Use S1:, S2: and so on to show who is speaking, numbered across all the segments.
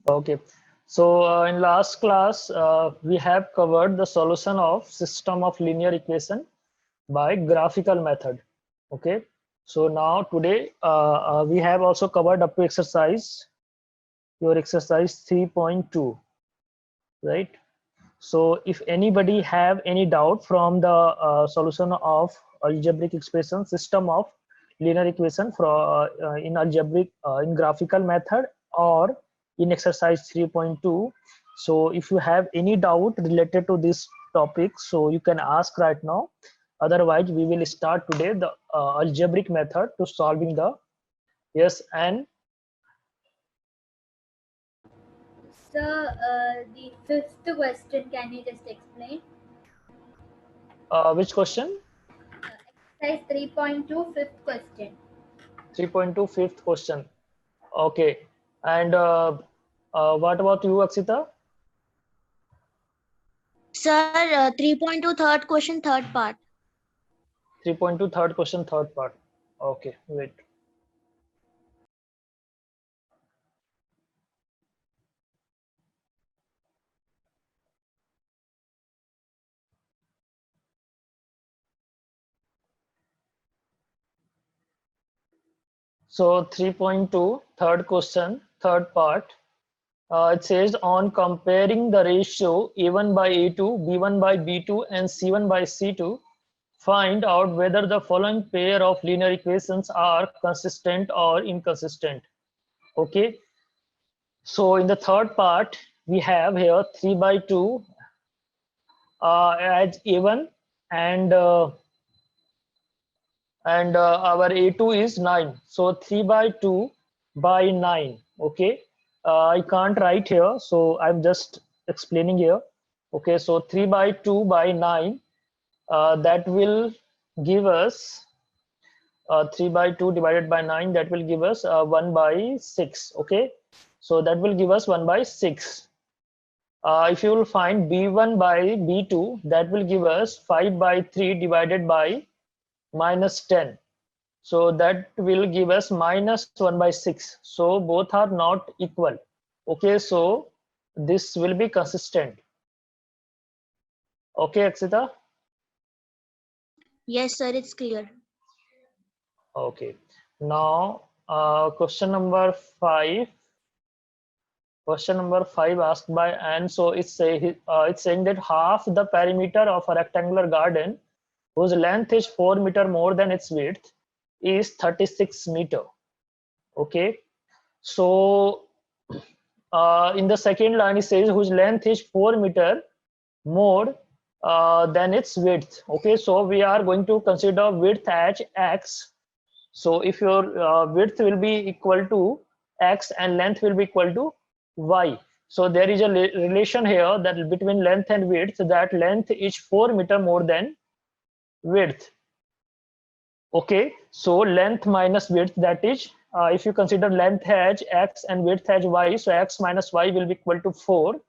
S1: Okay. So in last class, we have covered the solution of system of linear equation by graphical method. Okay. So now today we have also covered up to your exercise 3.2, right? So if anybody have any doubt from the solution of algebraic expression system of linear equation for in algebraic in graphical method or in exercise 3.2, so if you have any doubt related to this topic, so you can ask right now. Otherwise, we will start today the algebraic method to solving the yes and
S2: Sir, the fifth question, can you just explain?
S1: which question?
S2: Exercise 3.2, fifth question.
S1: 3.2 fifth question. Okay. And what about you, Aksita?
S3: Sir, 3.2 third question, third part.
S1: 3.2 third question, third part. Okay, wait. So 3.2 third question, third part. It says on comparing the ratio A1 by A2, B1 by B2, and C1 by C2, find out whether the following pair of linear equations are consistent or inconsistent. Okay. So in the third part, we have here 3 by 2 as A1 and our A2 is 9. So 3 by 2 by 9. Okay. I can't write here, so I'm just explaining here. Okay, so 3 by 2 by 9, that will give us 3 by 2 divided by 9, that will give us 1 by 6. Okay, so that will give us 1 by 6. If you will find B1 by B2, that will give us 5 by 3 divided by minus 10. So that will give us minus 1 by 6. So both are not equal. Okay, so this will be consistent. Okay, Aksita?
S3: Yes, sir, it's clear.
S1: Okay. Now, question number 5. Question number 5 asked by Anne. So it's saying that half the perimeter of a rectangular garden whose length is 4 meter more than its width is 36 meter. Okay. So in the second line it says whose length is 4 meter more than its width. Okay, so we are going to consider width as x. So if your width will be equal to x and length will be equal to y, so there is a relation here that between length and width, that length is 4 meter more than width. Okay, so length minus width, that is if you consider length as x and width as y, so x minus y will be equal to 4.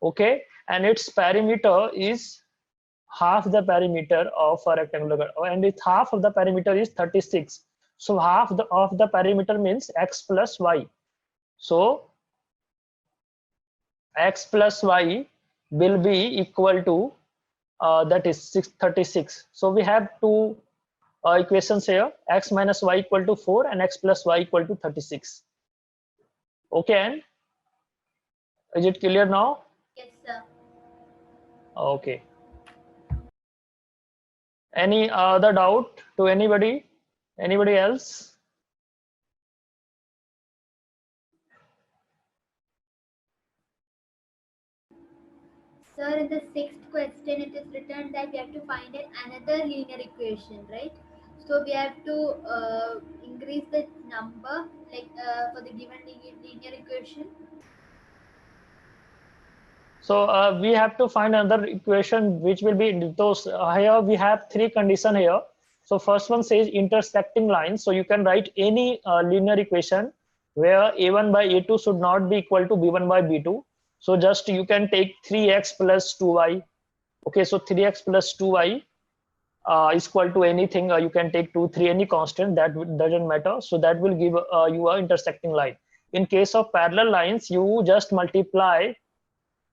S1: Okay, and its perimeter is half the perimeter of a rectangular, and its half of the perimeter is 36. So half of the perimeter means x plus y. So x plus y will be equal to that is 36. So we have two equations here, x minus y equal to 4 and x plus y equal to 36. Okay, and is it clear now?
S2: Yes, sir.
S1: Okay. Any other doubt to anybody? Anybody else?
S2: Sir, in the sixth question, it is written that we have to find another linear equation, right? So we have to increase the number, like for the given linear equation.
S1: So we have to find another equation which will be those. Here we have three conditions here. So first one says intersecting lines. So you can write any linear equation where a1 by a2 should not be equal to b1 by b2. So just you can take 3x plus 2y. Okay, so 3x plus 2y is equal to anything. You can take 2, 3, any constant, that doesn't matter. So that will give you a intersecting line. in case of parallel lines, you just multiply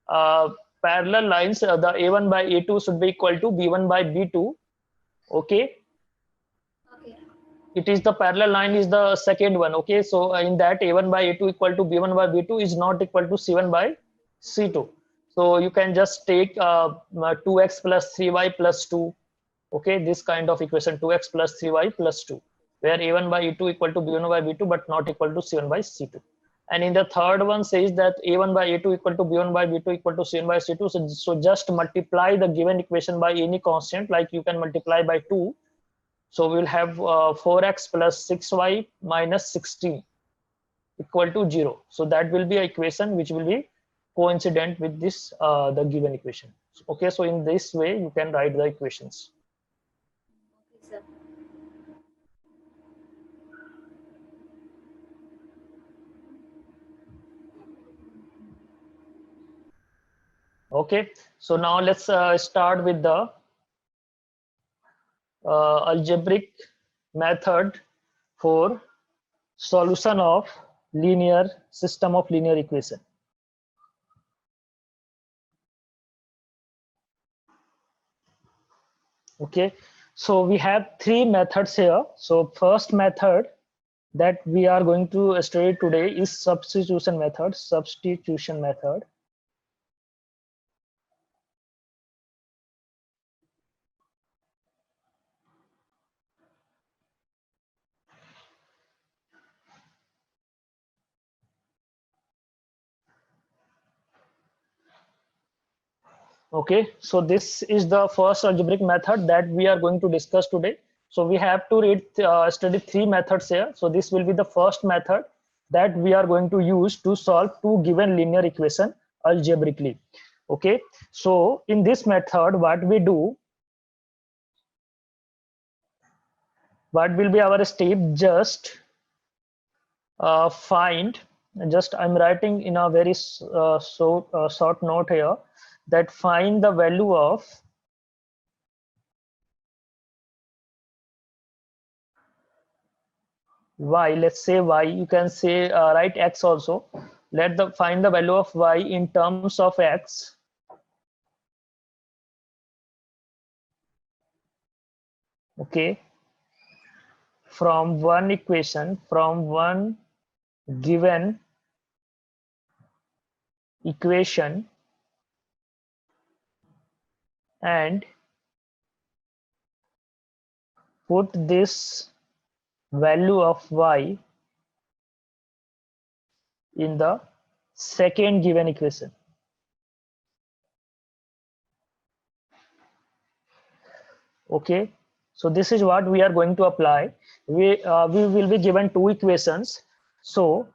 S1: parallel lines. The A1 by A2 should be equal to B1 by B2. Okay.
S2: Okay.
S1: It is the parallel line is the second one. Okay. So in that A1 by A2 equal to B1 by B2 is not equal to C1 by C2. So you can just take 2x plus 3y plus 2. Okay, this kind of equation, 2x plus 3y plus 2, where A1 by E2 equal to B1 by B2 but not equal to C1 by C2. And in the third one says that A1 by A2 equal to B1 by B2 equal to C1 by C2. So just multiply the given equation by any constant, like you can multiply by 2. So we will have 4x plus 6y minus 16 equal to 0. So that will be an equation which will be coincident with this the given equation. Okay, so in this way you can write the equations.
S2: Okay, sir.
S1: Okay, so now let's start with the algebraic method for solution of linear system of linear equation. Okay, so we have three methods here. So first method that we are going to study today is substitution method. Substitution method. Okay, so this is the first algebraic method that we are going to discuss today. So we have to study three methods here. So this will be the first method that we are going to use to solve two given linear equation algebraically. Okay, so in this method, what we do, what will be our step? Just find. Just I'm writing in a very short note here, that find the value of y. Let's say y, you can say write x also. Find the value of y in terms of x. Okay, from one equation, from one given equation, and put this value of y in the second given equation. Okay, so this is what we are going to apply. We will be given two equations. So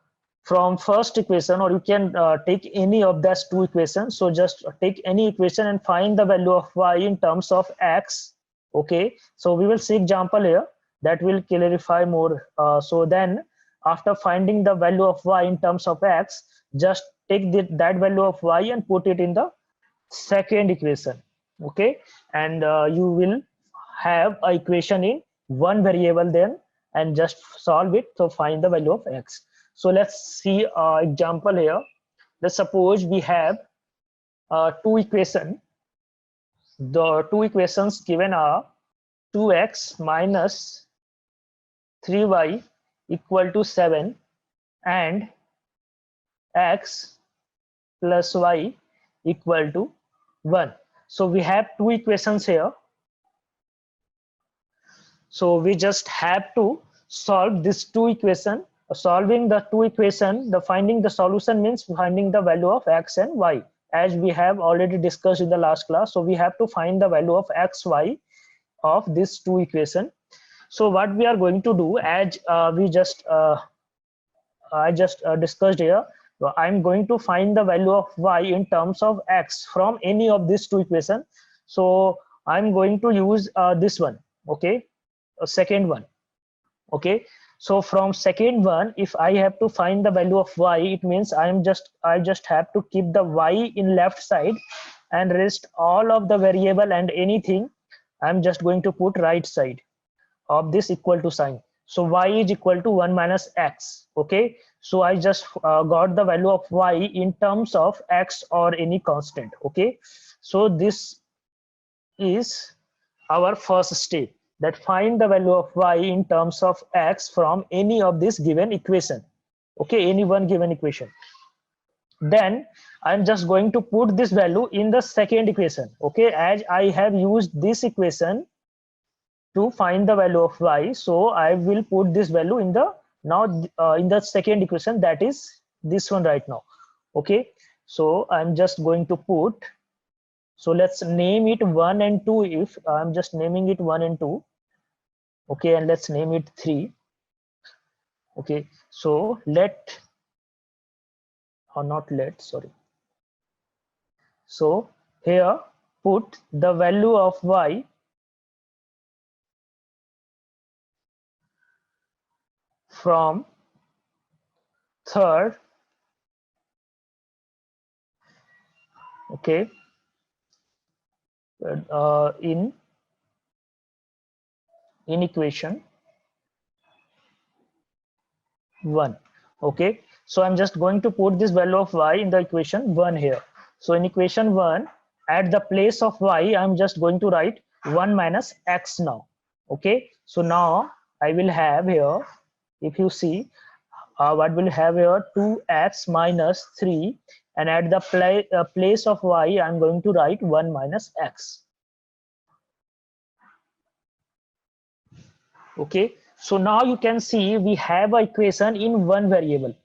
S1: from first equation, or you can take any of those two equations. So just take any equation and find the value of y in terms of x. Okay, so we will see example here that will clarify more. So then after finding the value of y in terms of x, just take that value of y and put it in the second equation. Okay, and you will have a equation in one variable then, and just solve it to find the value of x. So let's see example here. Let's suppose we have two equation. The two equations given are 2x minus 3y equal to 7 and x plus y equal to 1. So we have two equations here. So we just have to solve this two equation. Solving the two equation, the finding the solution means finding the value of x and y, as we have already discussed in the last class. So we have to find the value of x, y of this two equation. So what we are going to do, as I just discussed here, I'm going to find the value of y in terms of x from any of these two equations. So I'm going to use this one. Okay, second one. Okay, so from second one, if I have to find the value of y, it means I just have to keep the y in left side, and rest all of the variable and anything I'm just going to put right side of this equal to sign. So y is equal to 1 minus x. Okay, so I just got the value of y in terms of x or any constant. Okay, so this is our first step, that find the value of y in terms of x from any of this given equation. Okay, any one given equation. Then I'm just going to put this value in the second equation. Okay, as I have used this equation to find the value of y, so I will put this value in the in the second equation, that is this one right now. Okay, so I'm just going to put, so let's name it 1 and 2. If I'm just naming it 1 and 2, okay, and let's name it 3. Okay, so let, or not let, sorry. So here put the value of y from third, okay, in equation 1. Okay, so I'm just going to put this value of y in the equation 1 here. So in equation 1, at the place of y, I'm just going to write 1 minus x now. Okay, so now I will have here, if you see, what will have here, 2x minus 3, and at the place of y, I'm going to write 1 minus x. Okay, so now you can see we have an equation in one variable.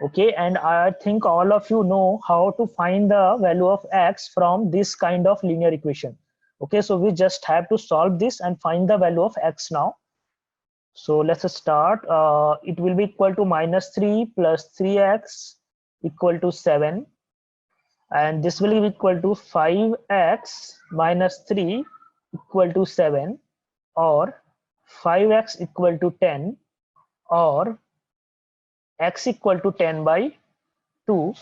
S1: Okay, and I think all of you know how to find the value of x from this kind of linear equation. Okay, so we just have to solve this and find the value of x now. So let's start. It will be equal to minus 3 plus 3x equal to 7, and this will be equal to 5x minus 3 equal to 7, or 5x equal to 10, or x equal to 10 by 2,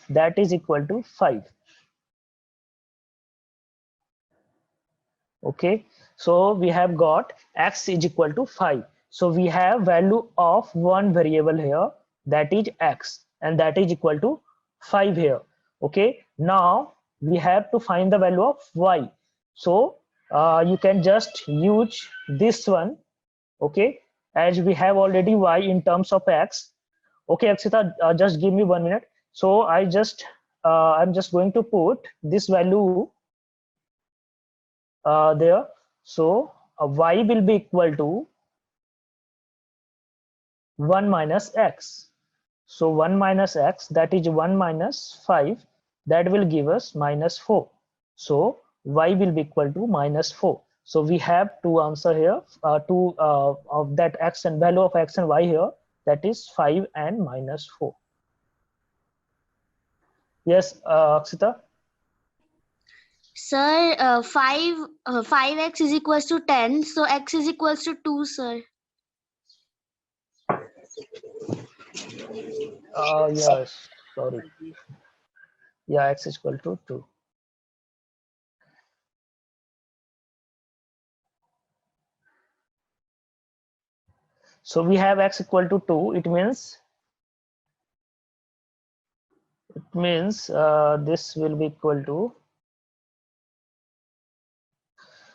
S1: that is equal to 5. Okay, so we have got x is equal to 5. So we have value of one variable here, that is x, and that is equal to 5 here. Okay, now we have to find the value of y. So you can just use this one. Okay, as we have already y in terms of x. Okay, Akshita, just give me 1 minute. So I'm just going to put this value there. So y will be equal to 1 minus x. So 1 minus x, that is 1 minus 5, that will give us minus 4. So y will be equal to minus 4. So we have to answer here, two of that x and value of x and y here, that is 5 and minus 4. Yes, Akshita.
S3: Sir, 5x is equals to 10, so x is equals to 2, sir.
S1: Yes, sorry. Yeah, x is equal to 2. So we have x equal to 2. It means this will be equal to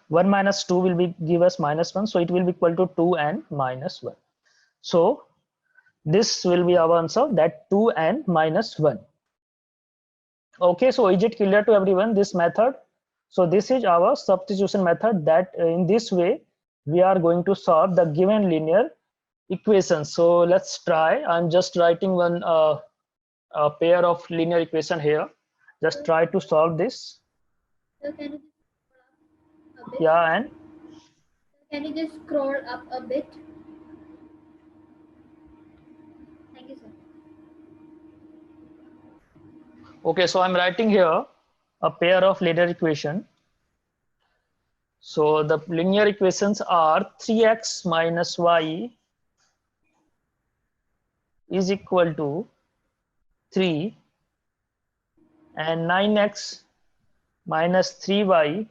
S1: 1 minus 2 will be give us minus 1. So it will be equal to 2 and minus 1. So this will be our answer, that 2 and minus 1. Okay, so is it clear to everyone this method? So this is our substitution method, that in this way we are going to solve the given linear equation. So let's try. I'm just writing one a pair of linear equation here. Just try to solve this.
S2: So can you just scroll up a bit?
S1: Yeah, and
S2: Can you just scroll up a bit? Thank you, sir.
S1: okay, so I'm writing here a pair of linear equation. So the linear equations are 3x minus y is equal to 3, and 9x minus 3y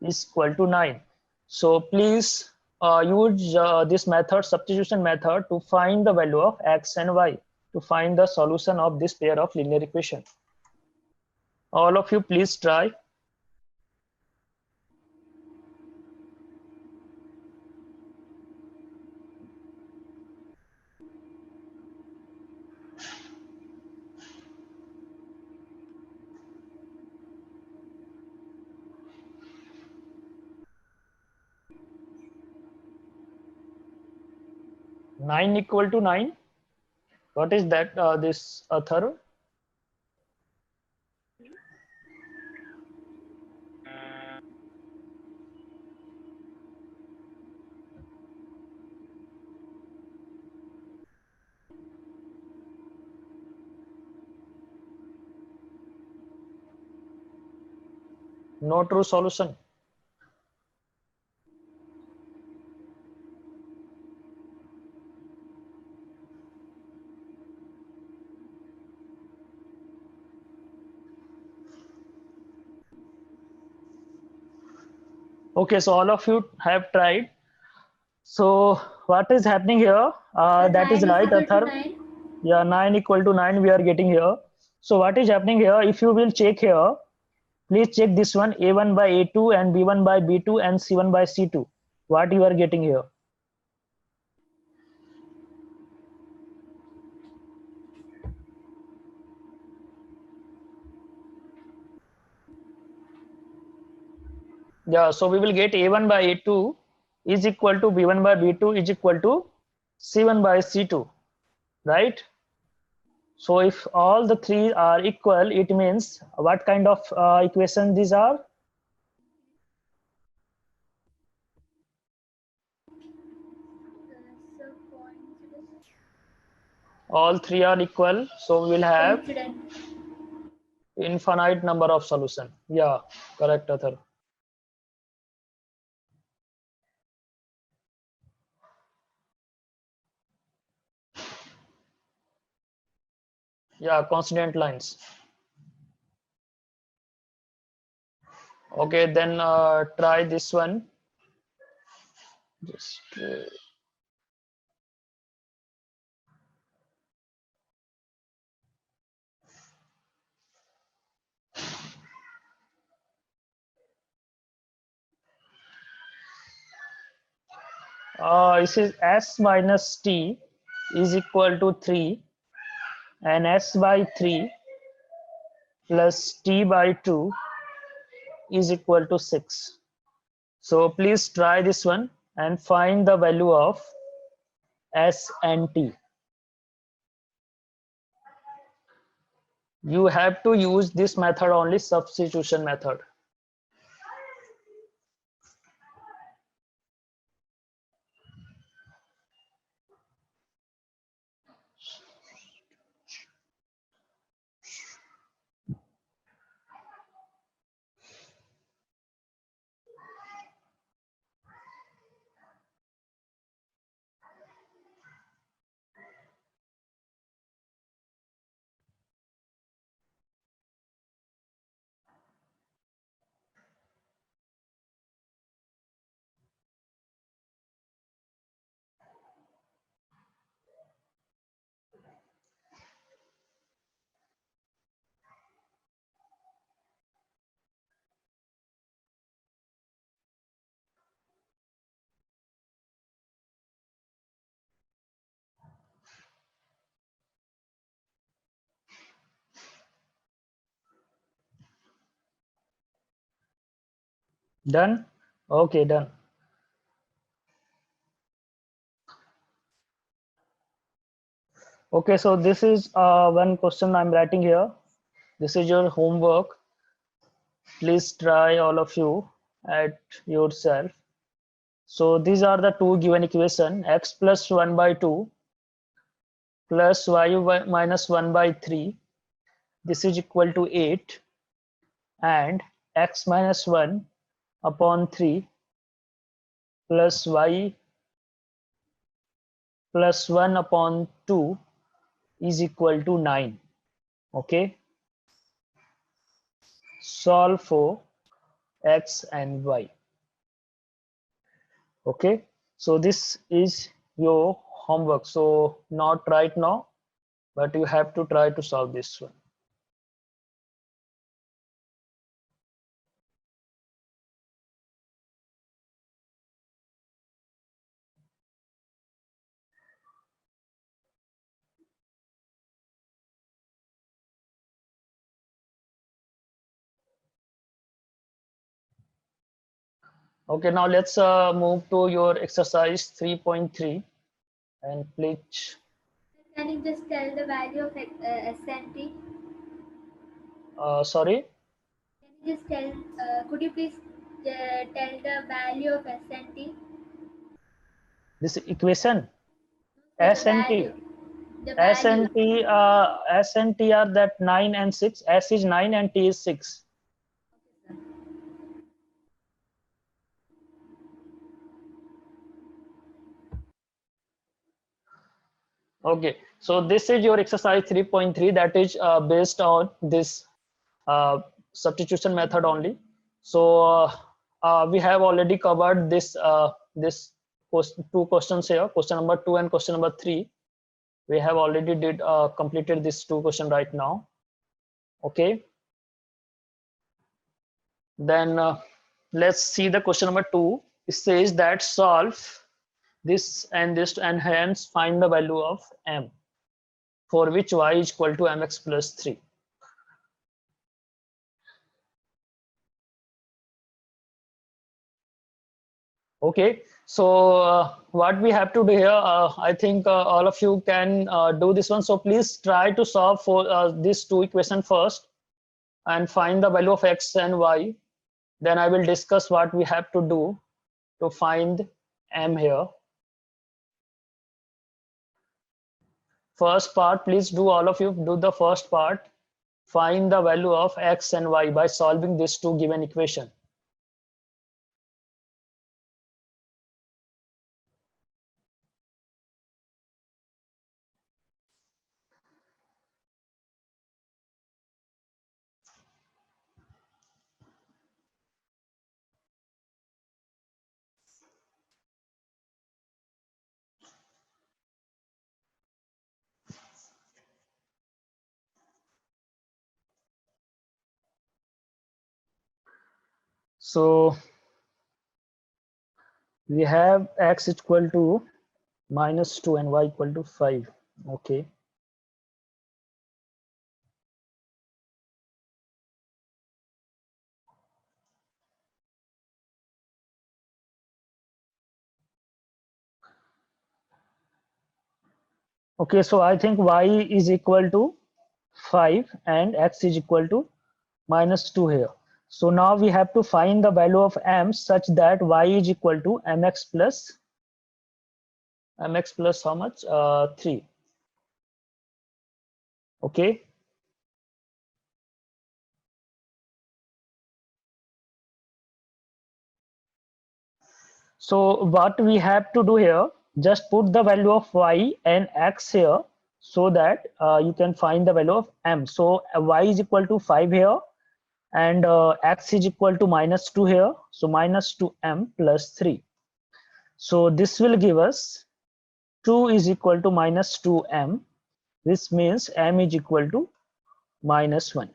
S1: is equal to 9. So please use this method, substitution method, to find the value of x and y, to find the solution of this pair of linear equation. All of you, please try. Nine equal to 9. What is that? This author? No true solution. Okay, so all of you have tried. So what is happening here?
S2: So
S1: That is
S2: 9
S1: right,
S2: equal to
S1: Athar.
S2: 9.
S1: Yeah, 9 equal to 9 we are getting here. So what is happening here? If you will check here, please check this one, A1 by A2 and B1 by B2 and C1 by C2. What you are getting here? Yeah, so we will get A1 by A2 is equal to B1 by B2 is equal to C1 by C2, right? So if all the three are equal, it means what kind of equation these are?
S2: So coincidence.
S1: All three are equal, so we will have
S2: Coincident.
S1: infinite number of solution. Yeah, correct, Athar. Yeah, consonant lines. Okay, then try this one. Just this is s minus t is equal to 3 and s by 3 plus t by 2 is equal to 6. So please try this one and find the value of s and t. You have to use this method only, substitution method. Done? Okay, done. Okay, so this is one question I'm writing here. This is your homework. Please try, all of you, at yourself. So these are the two given equation, x plus 1 by 2 plus y minus 1 by 3. This is equal to 8, and x minus 1 upon 3 plus y plus 1 upon 2 is equal to 9. Okay. Solve for x and y. Okay. So this is your homework. So not right now, but you have to try to solve this one. Okay, now let's move to your exercise 3.3 and please.
S2: Can you just tell the value of SNT?
S1: Sorry,
S2: Can you just tell, could you please tell the value of SNT?
S1: this equation
S2: So the
S1: S and T.
S2: value. The
S1: S
S2: value.
S1: and T, S and T are that 9 and 6. S is 9 and T is 6. Okay, so this is your exercise 3.3 that is based on this substitution method only. So we have already covered this two questions here, question number 2 and question number 3. We have already completed this 2 question right now. Okay, then let's see the question number 2. It says that solve this and this and hence find the value of m, for which y is equal to mx plus 3. Okay, so what we have to do here, I think all of you can do this one. So please try to solve for these two equations first and find the value of x and y. Then I will discuss what we have to do to find m here. First part, please do, all of you do the first part. Find the value of x and y by solving these two given equation. So we have x equal to -2 and y equal to 5. Okay. Okay, so I think y is equal to 5 and x is equal to -2 here. So now we have to find the value of m such that y is equal to mx plus how much? 3. Okay. So what we have to do here, just put the value of y and x here so that you can find the value of m. So y is equal to 5 here and x is equal to -2 here. So -2m plus 3. So this will give us 2 is equal to -2m. This means m is equal to -1.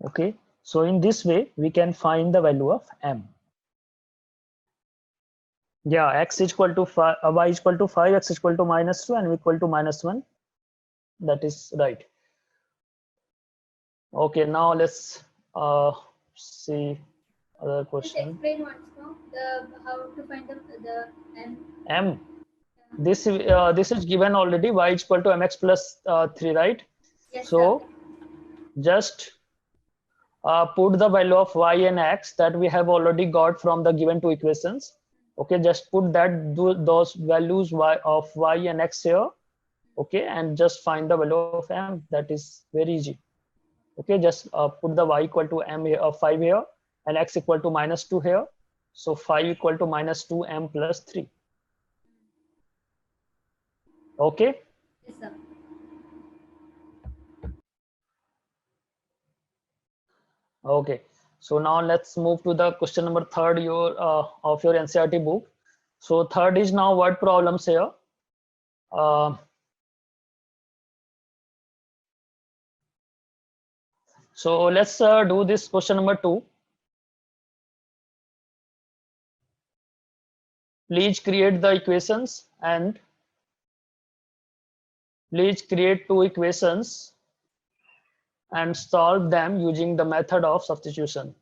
S1: Okay. So in this way, we can find the value of m. Yeah, x is equal to 5, y is equal to 5, x is equal to -2, and equal to -1. That is right. Okay, now let's see other
S2: Just
S1: question.
S2: explain once more how to find the M.
S1: M. This is given already. Y is equal to mx plus 3, right?
S2: Yes,
S1: So
S2: sir.
S1: just put the value of y and x that we have already got from the given two equations. Okay, just put those values of y and x here. Okay, and just find the value of m. That is very easy. Okay, just put the y equal to m here, 5 here, and x equal to -2 here. So 5 equal to -2m plus 3. Okay.
S2: Yes, sir.
S1: Okay. So now let's move to the question number third of your NCERT book. So third is now word problems here. So let's do this question number 2. Please create the equations and please create 2 equations and solve them using the method of substitution.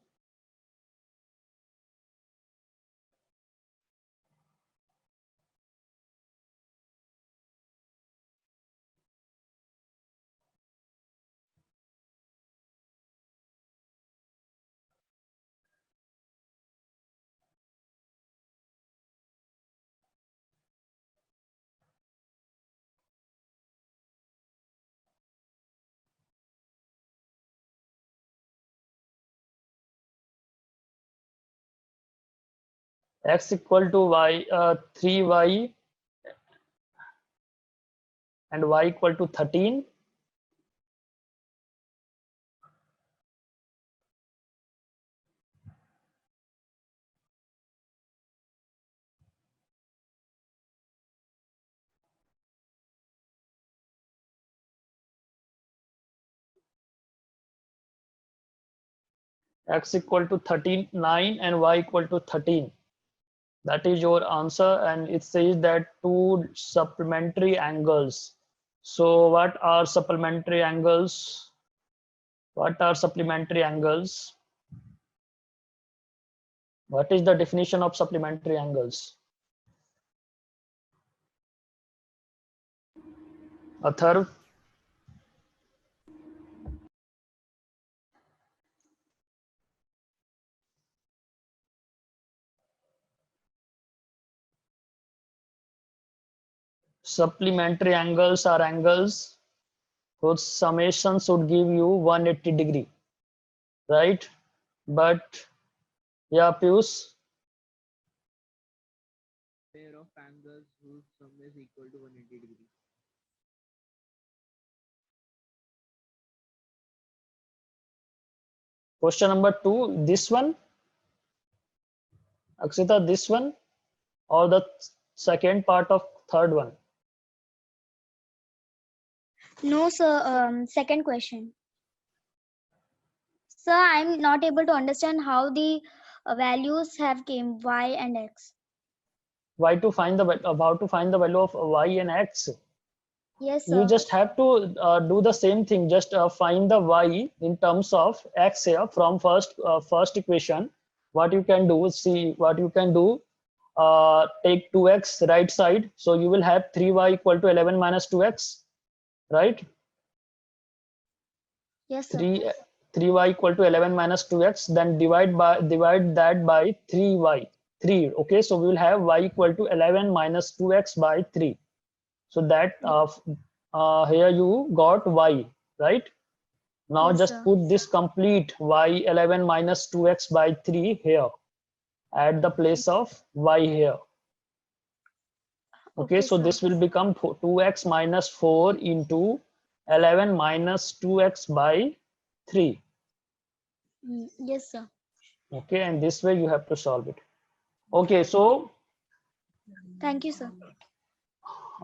S1: X equal to y 3y and y equal to 13. X equal to 39 and y equal to 13. That is your answer, and it says that 2 supplementary angles. So what are supplementary angles? What are supplementary angles? What is the definition of supplementary angles? Atharv? Supplementary angles are angles whose summation should give you 180 degree, right? But yeah, Pius,
S4: Pair of angles whose sum is equal to 180 degrees.
S1: question number 2, this one, Akshita, this one, or the second part of third one?
S5: No, sir. Second question. Sir, I'm not able to understand how the values have came y and x.
S1: Why to find the how to find the value of y and x?
S5: Yes, sir.
S1: You just have to do the same thing. Just find the y in terms of x here from first equation. What you can do, see what you can do. Take 2x right side, so you will have 3y equal to 11 minus 2x, right?
S5: Yes, sir.
S1: 3y equal to 11 minus 2x, then divide that by 3y. 3. Okay, so we will have y equal to 11 minus 2x by 3. So that here you got y, right? Now
S5: Yes,
S1: just
S5: sir.
S1: put this complete y 11 minus 2x by 3 here at the place of y here. Okay, so
S5: sir.
S1: this will become 2x minus 4 into 11 minus 2x by 3.
S5: Yes, sir.
S1: Okay, and this way you have to solve it. Okay, so
S5: Thank you, sir.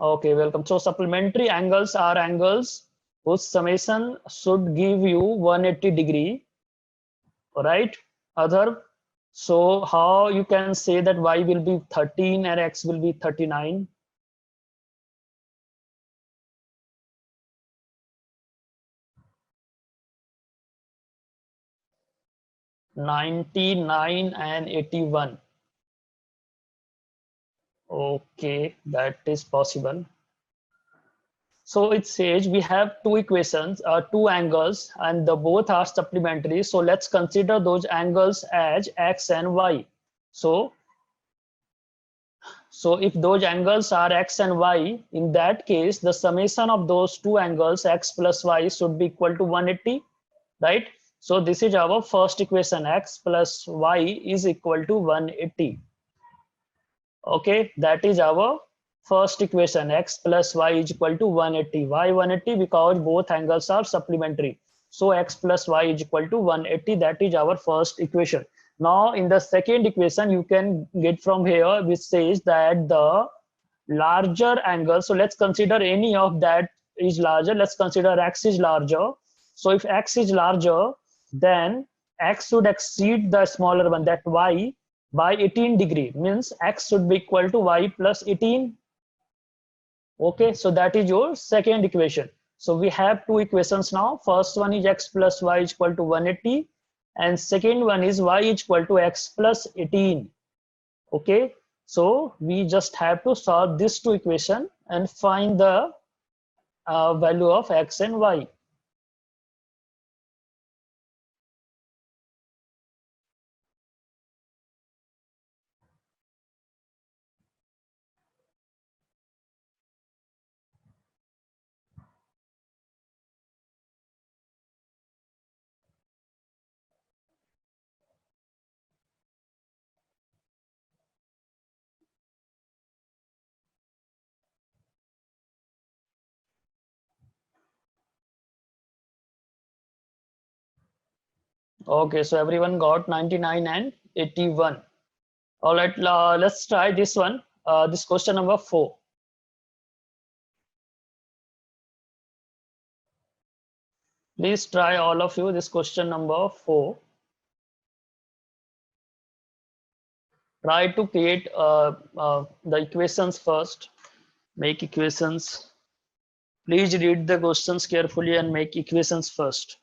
S1: okay, welcome. So supplementary angles are angles whose summation should give you 180 degree, right? Other, so how you can say that y will be 13 and x will be 39? (99 and 81). Okay, that is possible. So it says we have 2 equations, 2 angles, and the both are supplementary. So let's consider those angles as x and y. So if those angles are x and y, in that case, the summation of those 2 angles, x plus y, should be equal to 180, right? So this is our first equation, x plus y is equal to 180. Okay, that is our first equation, x plus y is equal to 180. Why 180? Because both angles are supplementary. So x plus y is equal to 180. That is our first equation. Now in the second equation, you can get from here, which says that the larger angle. So let's consider any of that is larger. Let's consider x is larger. So if x is larger, then x should exceed the smaller one, that y, by 18 degree. Means x should be equal to y plus 18. Okay, so that is your second equation. So we have two equations now. First one is x plus y is equal to 180, and second one is y is equal to x plus 18. Okay, so we just have to solve these two equations and find the value of x and y. Okay, so everyone got 99 and 81. All right, let's try this one. This question number 4. Please try, all of you, this question number 4. Try to create the equations first. Make equations. Please read the questions carefully and make equations first.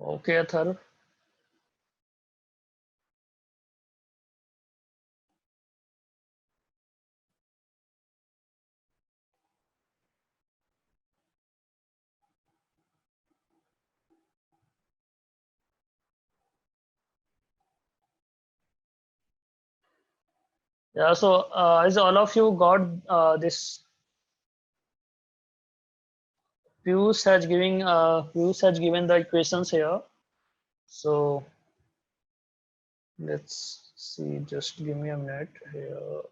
S1: Okay, Athar. Yeah, so as all of you got this, Piyush has given the equations here. So let's see, just give me a minute here.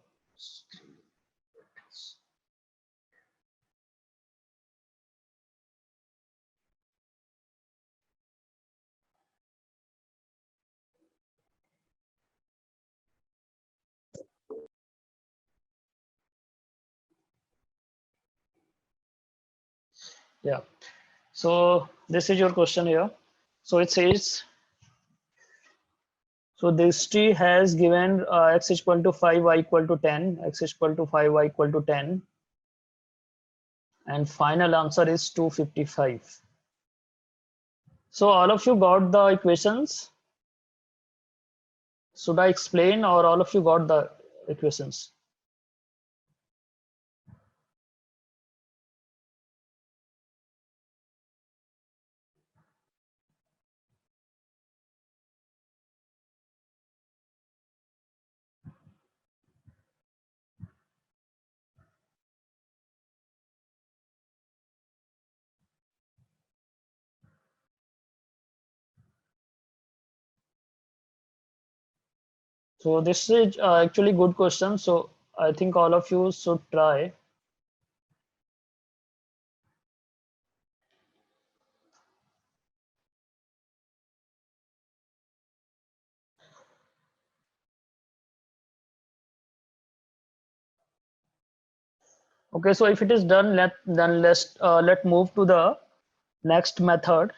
S1: Yeah, so this is your question here. So it says, so this tree has given x is equal to 5, y equal to 10, x is equal to 5, y equal to 10, and final answer is 255. So all of you got the equations. Should I explain, or all of you got the equations? So this is actually good question. So I think all of you should try. Okay, so if it is done, let's move to the next method.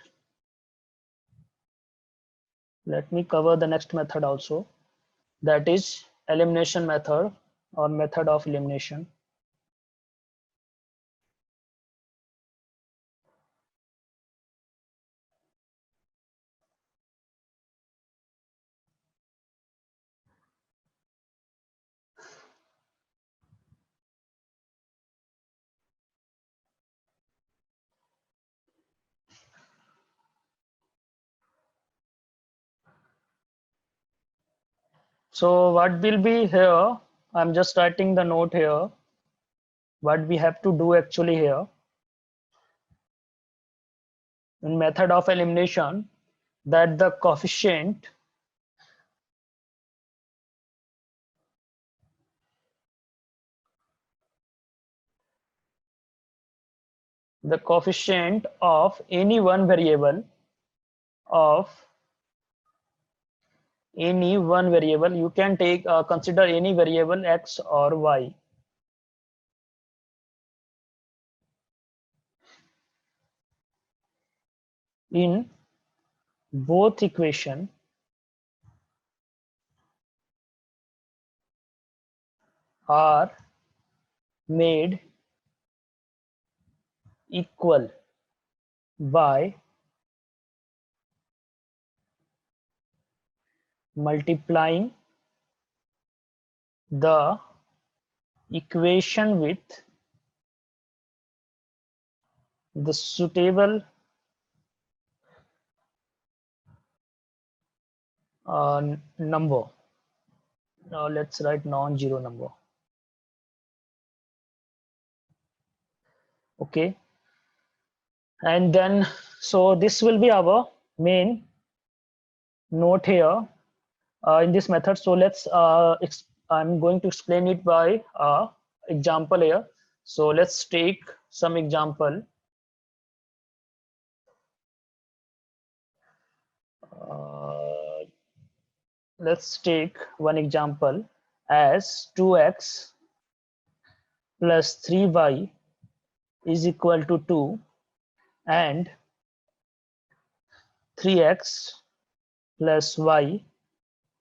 S1: Let me cover the next method also. That is elimination method or method of elimination. So what will be here? I'm just writing the note here. What we have to do actually here in method of elimination, that the coefficient of any one variable you can take consider any variable x or y. In both equation are made equal by multiplying the equation with the suitable number. Now let's write non-zero number. Okay, and then so this will be our main note here in this method. So let's I'm going to explain it by example here. So let's take some example. Let's take one example as 2x plus 3y is equal to 2 and 3x plus y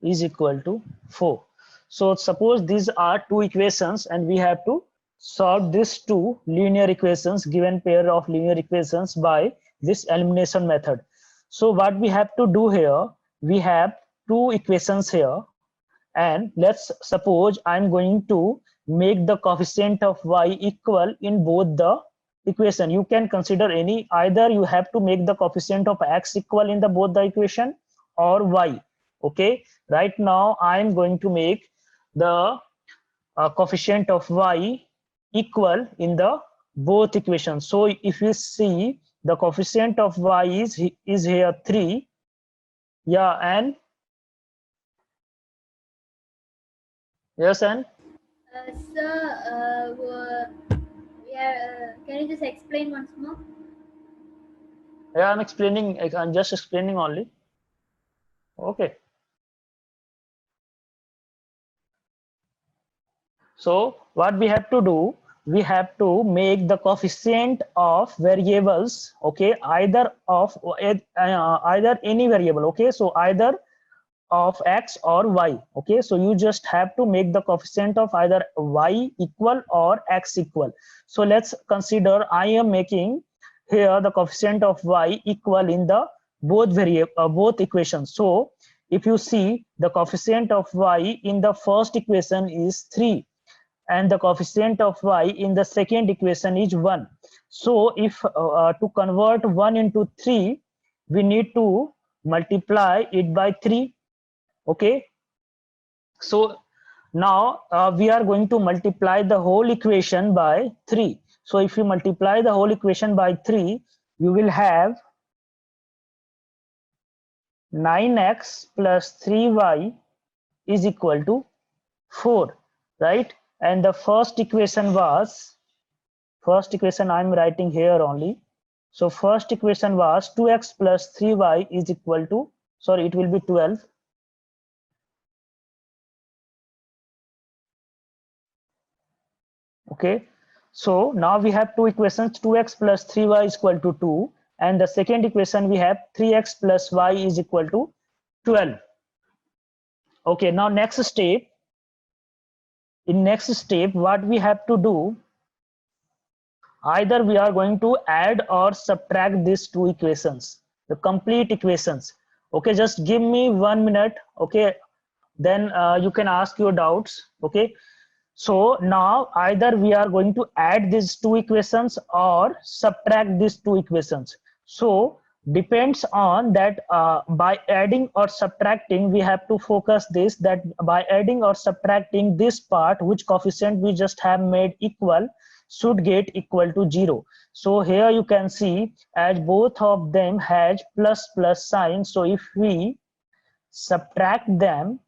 S1: is equal to 4. So suppose these are two equations and we have to solve these two linear equations, given pair of linear equations, by this elimination method. So what we have to do here, we have two equations here, and let's suppose I'm going to make the coefficient of y equal in both the equation. You can consider any, either you have to make the coefficient of x equal in the both the equation or y. Okay, right now I'm going to make the coefficient of y equal in the both equations. So if you see, the coefficient of y is here 3. Yeah, and yes, and
S2: Sir, can you just explain once more?
S1: yeah, I'm explaining. I'm just explaining only. Okay. So what we have to do, we have to make the coefficient of variables. Okay, either any variable. Okay, so either of x or y. Okay, so you just have to make the coefficient of either y equal or x equal. So let's consider I am making here the coefficient of y equal in the both equations. So if you see, the coefficient of y in the first equation is 3 and the coefficient of y in the second equation is 1. So if to convert 1 into 3, we need to multiply it by 3. Okay, so now we are going to multiply the whole equation by 3. So if you multiply the whole equation by 3, you will have 9x plus 3y is equal to 4, right? And the first equation I'm writing here only. So first equation was 2x plus 3y is equal to, sorry, it will be 12. Okay, so now we have two equations, 2x plus 3y is equal to 2, and the second equation we have 3x plus y is equal to 12. Okay, now next step, what we have to do, either we are going to add or subtract these two equations, the complete equations. Okay, just give me 1 minute. Okay, then you can ask your doubts. Okay, so now either we are going to add these two equations or subtract these two equations. So depends on that, by adding or subtracting, we have to focus this, that by adding or subtracting this part, which coefficient we just have made equal should get equal to 0. So here you can see, as both of them has plus plus sign, so if we subtract them,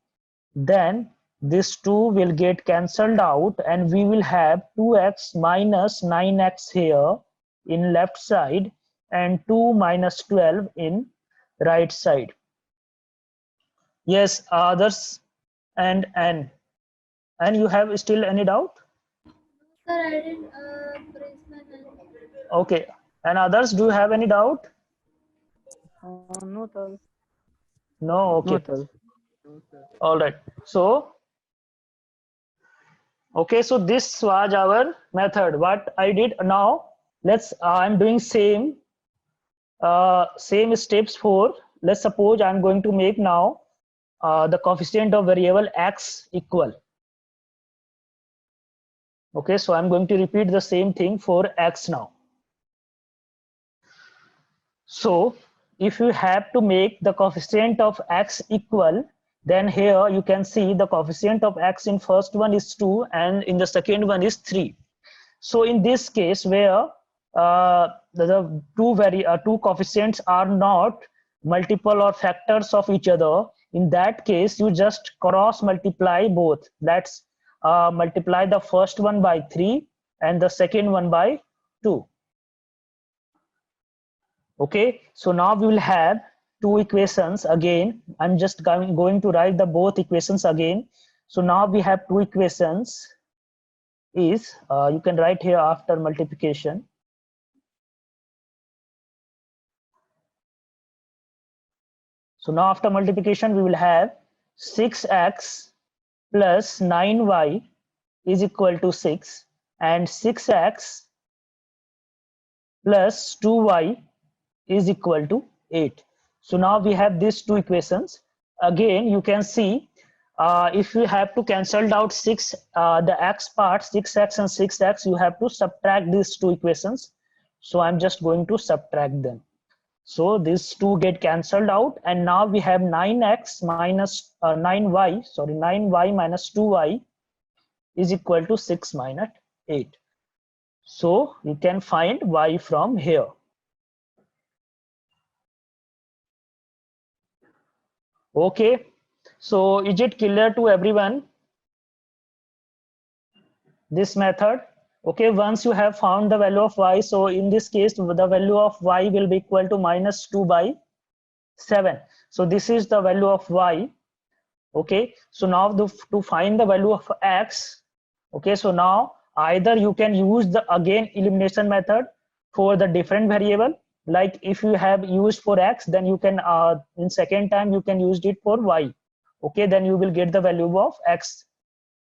S1: then this 2 will get cancelled out and we will have 2x minus 9x here in left side and 2 minus 12 in right side. Yes, others, and you have still any doubt?
S2: Sir, I didn't raise my hand.
S1: Okay, and others, do you have any doubt?
S4: No, sir.
S1: No. Okay.
S4: No, sir. No, sir.
S1: All right, so okay, so this was our method. What I did now, let's I'm doing same steps for, let's suppose I'm going to make now the coefficient of variable x equal. Okay, so I'm going to repeat the same thing for x now. So if you have to make the coefficient of x equal, then here you can see the coefficient of x in first one is 2 and in the second one is 3. So in this case, where the two coefficients are not multiple or factors of each other, in that case you just cross multiply both. That's multiply the first one by 3 and the second one by 2. Okay, so now we will have two equations again. I'm just going to write the both equations again. So now we have two equations is, you can write here after multiplication. So now after multiplication we will have 6x plus 9y is equal to 6 and 6x plus 2y is equal to 8. So now we have these two equations. Again, you can see, if you have to cancel out the x part, 6x and 6x, you have to subtract these two equations. So I'm just going to subtract them. So these two get cancelled out, and now we have 9x minus 9y minus 2y is equal to 6 minus 8. So you can find y from here. Okay, so is it clear to everyone, this method? Okay, once you have found the value of y, so in this case the value of y will be equal to minus 2 by 7. So this is the value of y. Okay, so now to find the value of x, okay, so now either you can use the again elimination method for the different variable, like if you have used for x, then you can in second time you can use it for y. Okay, then you will get the value of x.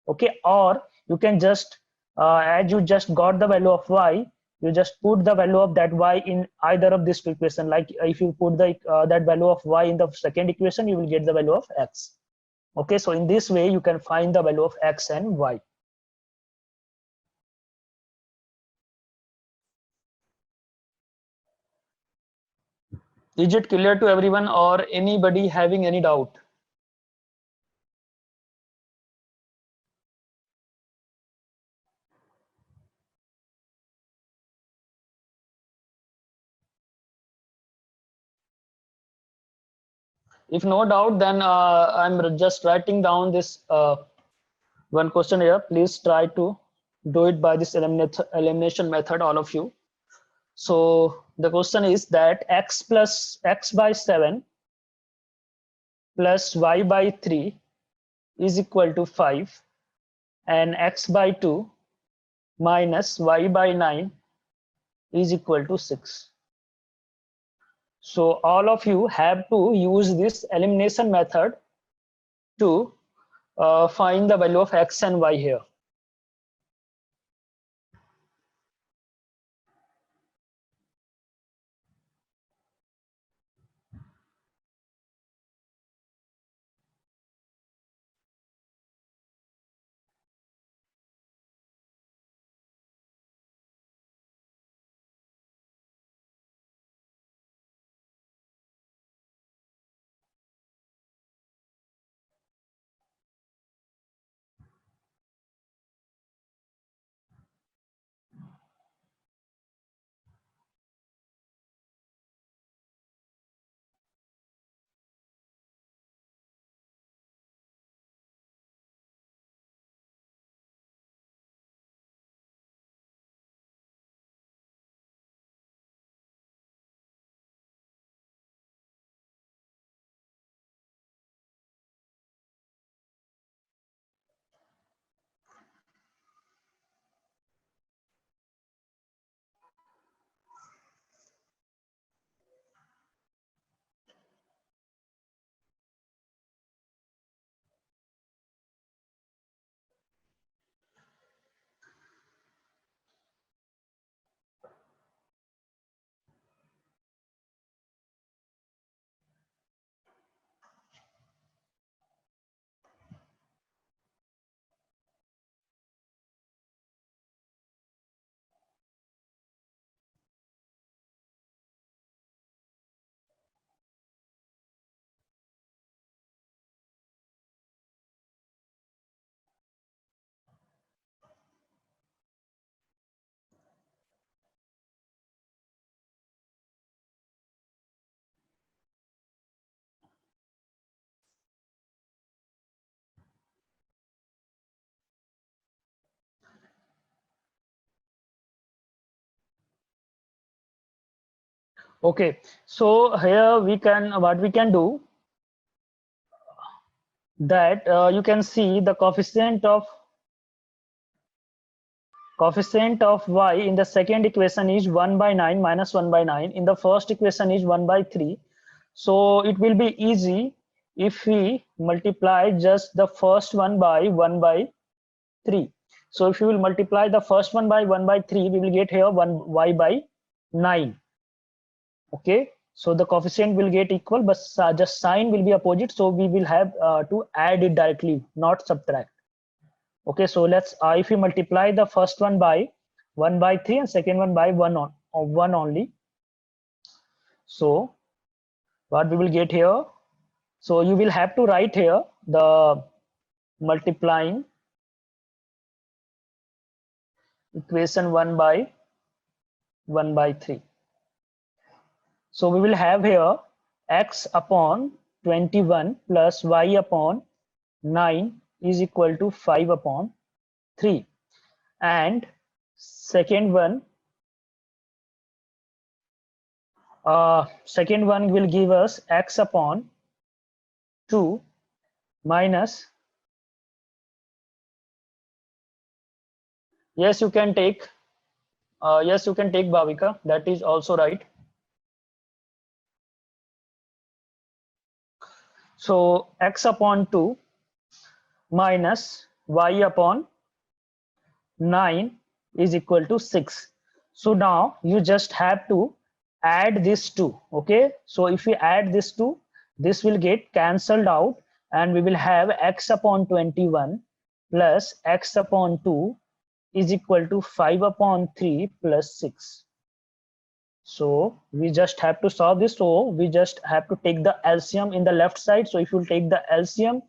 S1: Okay, or you can just as you just got the value of y, you just put the value of that y in either of these two equations. Like if you put the that value of y in the second equation, you will get the value of x. Okay, so in this way you can find the value of x and y. Is it clear to everyone, or anybody having any doubt? If no doubt, then I'm just writing down this one question here. Please try to do it by this elimination method, all of you. So the question is that x plus x by 7 plus y by 3 is equal to 5, and x by 2 minus y by 9 is equal to 6. So all of you have to use this elimination method to find the value of x and y here. Okay, so here what we can do, that you can see the coefficient of y in the second equation is 1 by 9 minus 1 by 9. In the first equation is 1 by 3. So it will be easy if we multiply just the first one by 1 by 3. So if you will multiply the first one by 1 by 3, we will get here 1 y by 9. Okay, so the coefficient will get equal, but just sign will be opposite, so we will have to add it directly, not subtract. Okay, so let's if you multiply the first one by 1 by 3 and second one by 1 only, so what we will get here, so you will have to write here the multiplying equation 1 by 3. So we will have here x upon 21 plus y upon 9 is equal to 5 upon 3, and second one will give us x upon 2 minus, yes you can take Bhavika, that is also right. So x upon 2 minus y upon 9 is equal to 6. So now you just have to add this 2. Okay, so if we add this 2, this will get cancelled out, and we will have x upon 21 plus x upon 2 is equal to 5 upon 3 plus 6. So we just have to solve this. So we just have to take the LCM in the left side. So if you take the LCM,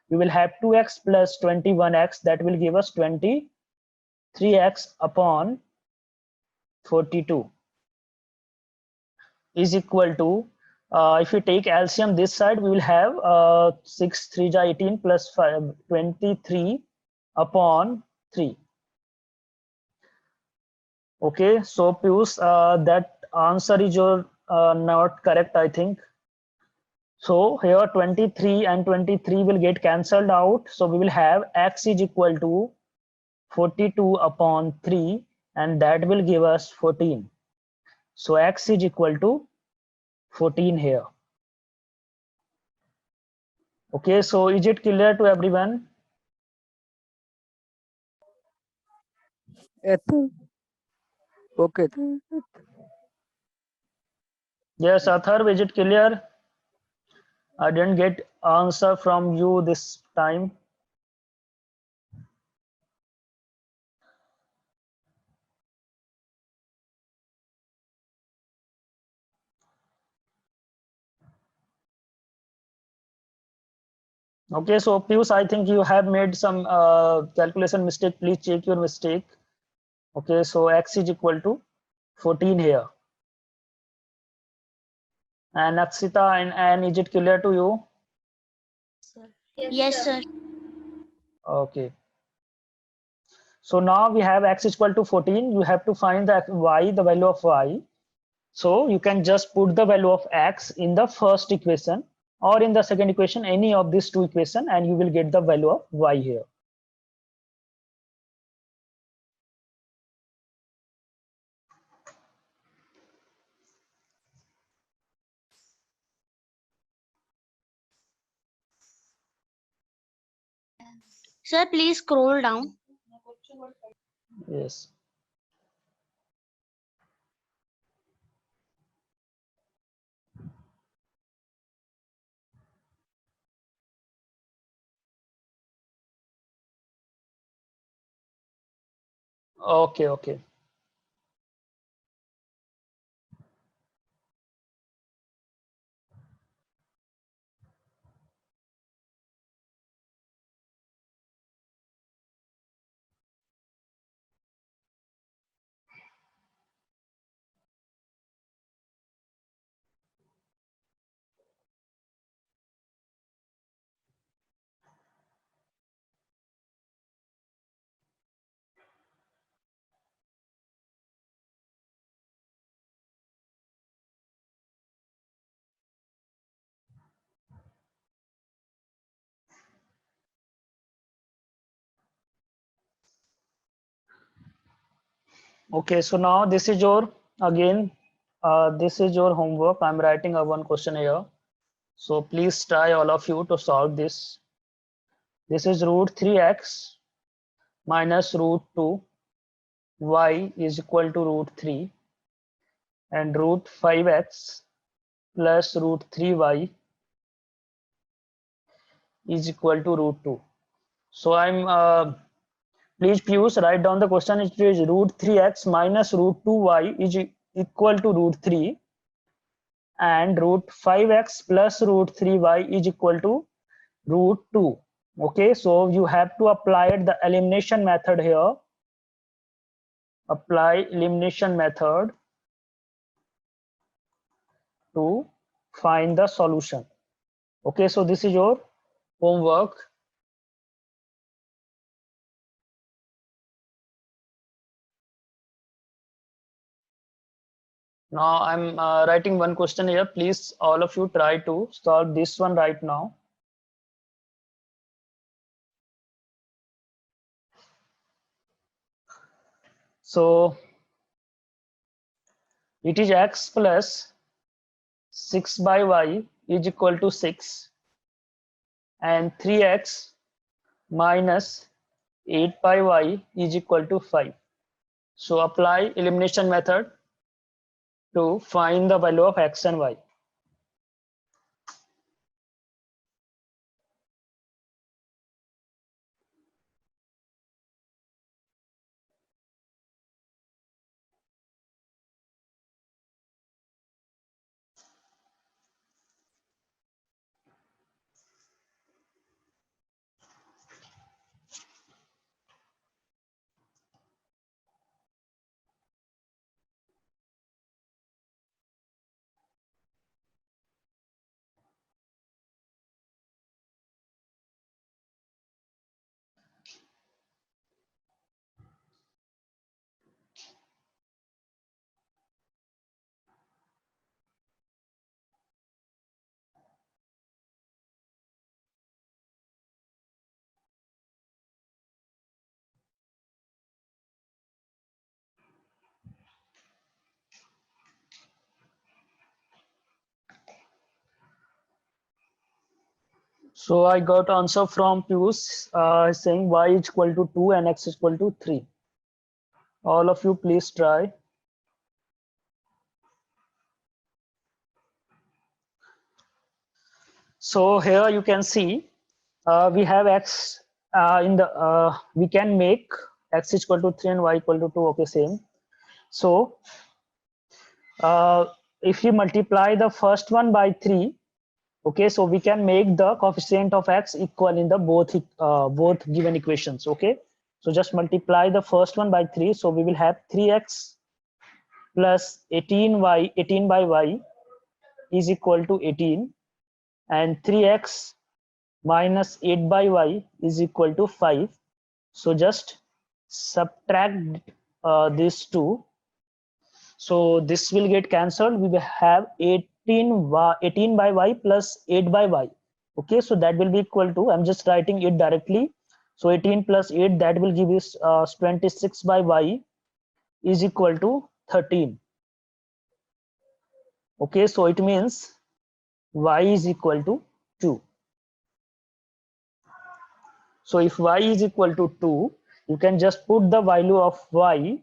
S1: we will have 2x plus 21x, that will give us 23x upon 42 is equal to if we take LCM this side, we will have 6 3 ja 18 plus 5 23 upon 3. Okay, so Piyush, that answer is your not correct, I think. So here 23 and 23 will get cancelled out. So we will have x is equal to 42 upon 3, and that will give us 14. So x is equal to 14 here. Okay, so is it clear to everyone?
S6: Yes, sir. Okay.
S1: Yes, Athar, is it clear? I didn't get answer from you this time. Okay, so Piyush, I think you have made some calculation mistake. Please check your mistake. Okay, so x is equal to 14 here. And Akshita and Anne, is it clear to you?
S3: Yes, sir.
S1: Okay. So now we have x is equal to 14. You have to find the y, the value of y. So you can just put the value of x in the first equation or in the second equation, any of these two equations, and you will get the value of y here.
S3: Sir, please scroll down.
S1: Yes. Okay, okay. Okay, so now this is your, again, this is your homework. I'm writing a one question here. So please try all of you to solve this. This is root 3x minus root 2 y is equal to root 3, and root 5x plus root 3y is equal to root 2. So I'm please Piyush write down the question. It is root 3x minus root 2y is equal to root 3, and root 5x plus root 3y is equal to root 2. Okay, so you have to apply the elimination method here. Apply elimination method to find the solution. Okay, so this is your homework. Now I'm writing one question here. Please, all of you try to solve this one right now. So it is x plus 6 by y is equal to 6, and 3x minus 8 by y is equal to 5. So apply elimination method to find the value of x and y. So I got answer from Pius saying y is equal to 2 and x is equal to 3. All of you please try. So here you can see we have x in the we can make x is equal to 3 and y equal to 2. Okay, same. So if you multiply the first one by 3, okay, so we can make the coefficient of x equal in the both given equations. Okay, so just multiply the first one by 3, so we will have 3x plus 18 by y is equal to 18, and 3x minus 8 by y is equal to 5. So just subtract these two, so this will get cancelled. We will have 18 by y plus 8 by y. Okay, so that will be equal to, I'm just writing it directly, so 18 plus 8, that will give us 26 by y is equal to 13. Okay, so it means y is equal to 2. So if y is equal to 2, you can just put the value of y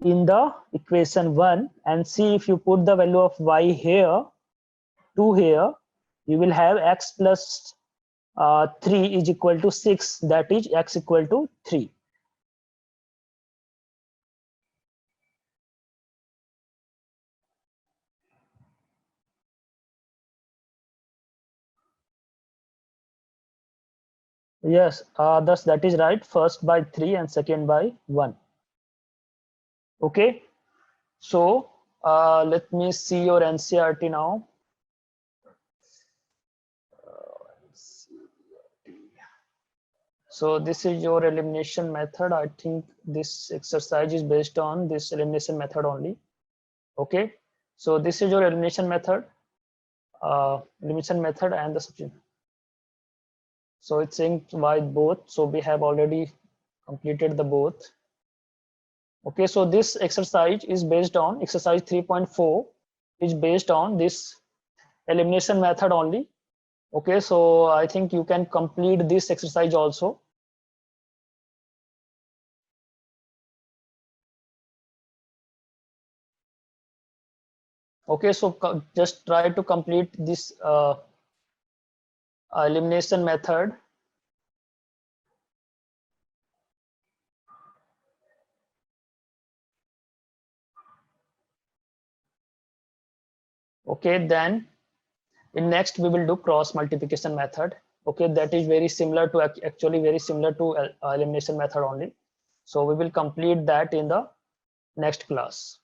S1: in the equation 1 and see if you put the value of y here, 2 here, you will have x plus 3 is equal to 6, that is x equal to 3. Yes, thus that is right, first by 3 and second by 1. Okay, so let me see your NCERT now. So this is your elimination method. I think this exercise is based on this elimination method only. Okay, so this is your elimination method and the substitution. So it's saying by both, so we have already completed the both. Okay, so this exercise is based on exercise 3.4 is based on this elimination method only. Okay, so I think you can complete this exercise also. Okay, so just try to complete this elimination method. Okay, then in next we will do cross multiplication method. Okay, that is very similar to actually very similar to elimination method only. So we will complete that in the next class.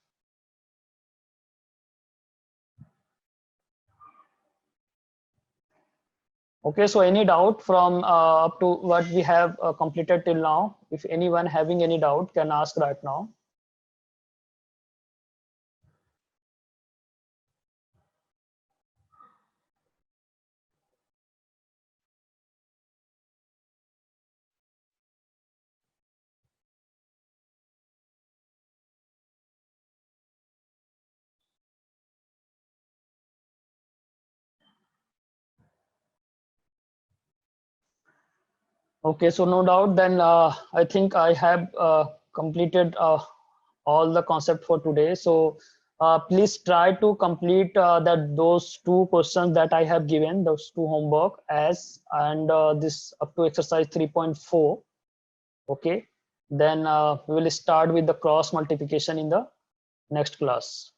S1: Okay, so any doubt from up to what we have completed till now? If anyone having any doubt can ask right now. Okay, so no doubt then I think I have completed all the concept for today. So please try to complete those 2 questions that I have given, those 2 homework as, and this up to exercise 3.4. Okay, then we will start with the cross multiplication in the next class.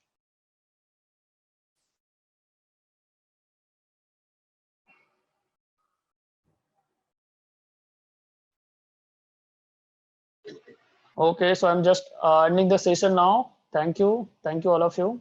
S1: Okay, so I'm just ending the session now. Thank you all of you.